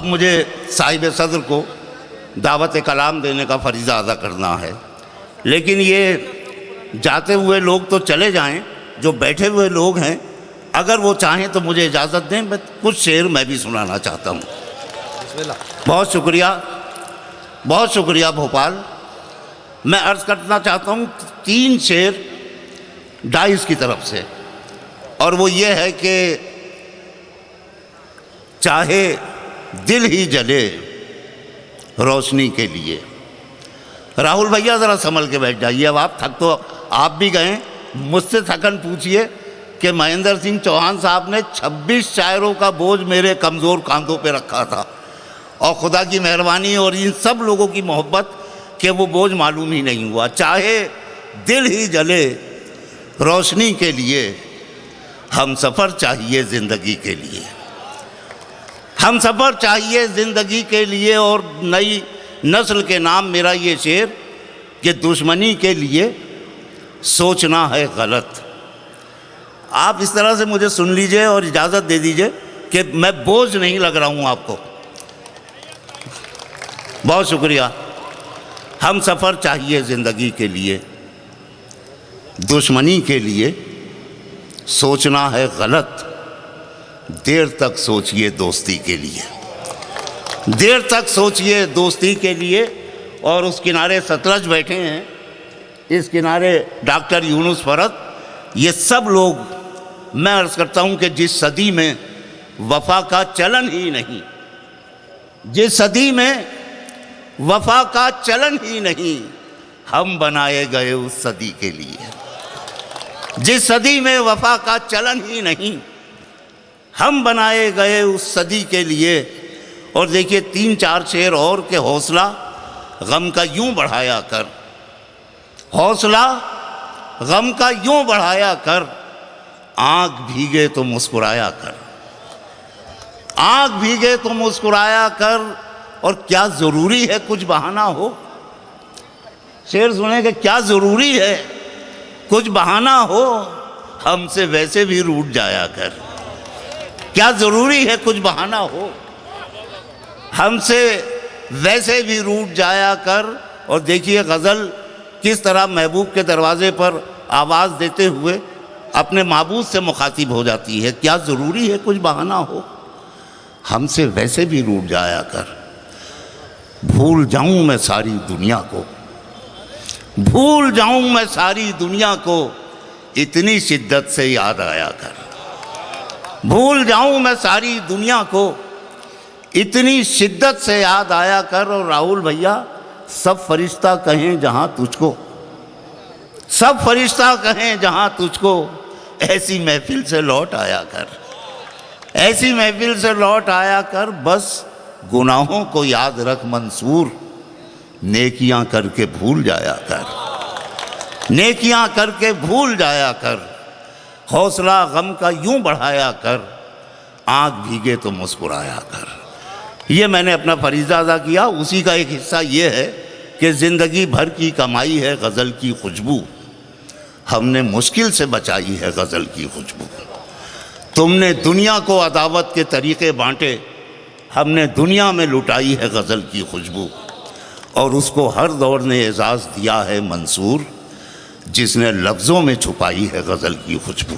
अब मुझे साहिब सदर को दावत कलाम देने का फरीज़ा अदा करना है, लेकिन ये जाते हुए लोग तो चले जाएं, जो बैठे हुए लोग हैं अगर वो चाहें तो मुझे इजाज़त दें, मैं कुछ शेर मैं भी सुनाना चाहता हूँ। बहुत शुक्रिया भोपाल। मैं अर्ज़ करना चाहता हूँ 3 शेर डाइस की तरफ से, और वो ये है कि चाहे दिल ही जले रोशनी के लिए। राहुल भैया ज़रा संभल के बैठ जाइए, अब आप थक तो आप भी गए, मुझसे थकन पूछिए कि महेंद्र सिंह चौहान साहब ने 26 शायरों का बोझ मेरे कमज़ोर कांधों पे रखा था, और खुदा की मेहरबानी और इन सब लोगों की मोहब्बत कि वो बोझ मालूम ही नहीं हुआ। चाहे दिल ही जले रोशनी के लिए, हम सफ़र चाहिए ज़िंदगी के लिए, हम सफ़र चाहिए ज़िंदगी के लिए। और नई नस्ल के नाम मेरा ये शेर कि दुश्मनी के लिए सोचना है गलत। आप इस तरह से मुझे सुन लीजिए और इजाज़त दे दीजिए कि मैं बोझ नहीं लग रहा हूँ आपको। बहुत शुक्रिया। हम सफ़र चाहिए ज़िंदगी के लिए, दुश्मनी के लिए सोचना है गलत। देर तक सोचिए दोस्ती के लिए, देर तक सोचिए दोस्ती के लिए। और उस किनारे सतलज बैठे हैं, इस किनारे डॉक्टर यूनुस फरत, ये सब लोग मैं अर्ज़ करता हूँ कि जिस सदी में वफ़ा का चलन ही नहीं, जिस सदी में वफ़ा का चलन ही नहीं, हम बनाए गए उस सदी के लिए। जिस सदी में वफ़ा का चलन ही नहीं, हम बनाए गए उस सदी के लिए। और देखिए 3-4 शेर और के हौसला गम का यूं बढ़ाया कर, हौसला गम का यूं बढ़ाया कर, आँख भीगे तो मुस्कुराया कर, आँख भीगे तो मुस्कुराया कर। और क्या ज़रूरी है कुछ बहाना हो, शेर सुने कि क्या ज़रूरी है कुछ बहाना हो, हमसे वैसे भी रूठ जाया कर। क्या ज़रूरी है कुछ बहाना हो, हमसे वैसे भी रूठ जाया कर। और देखिए गज़ल किस तरह महबूब के दरवाज़े पर आवाज़ देते हुए अपने महबूब से मुखातिब हो जाती है। क्या ज़रूरी है कुछ बहाना हो, हमसे वैसे भी रूठ जाया कर। भूल जाऊं मैं सारी दुनिया को, भूल जाऊं मैं सारी दुनिया को, इतनी शिद्दत से याद आया कर। भूल जाऊं मैं सारी दुनिया को, इतनी शिद्दत से याद आया कर। और राहुल भैया सब फरिश्ता कहें जहां तुझको, सब फरिश्ता कहें जहां तुझको, ऐसी महफिल से लौट आया कर, ऐसी महफिल से लौट आया कर। बस गुनाहों को याद रख मंसूर, नेकियां करके भूल जाया कर, नेकियां करके भूल जाया कर। हौसला गम का यूं बढ़ाया कर, आँख भीगे तो मुस्कुराया कर। ये मैंने अपना फरीज़ा अदा किया। उसी का एक हिस्सा ये है कि ज़िंदगी भर की कमाई है गज़ल की खुशबू, हमने मुश्किल से बचाई है गज़ल की खुशबू। तुमने दुनिया को अदावत के तरीक़े बांटे, हमने दुनिया में लुटाई है गज़ल की खुशबू। और उसको हर दौर ने एजाज़ दिया है मंसूर, जिसने लफ्ज़ों में छुपाई है गज़ल की खुशबू।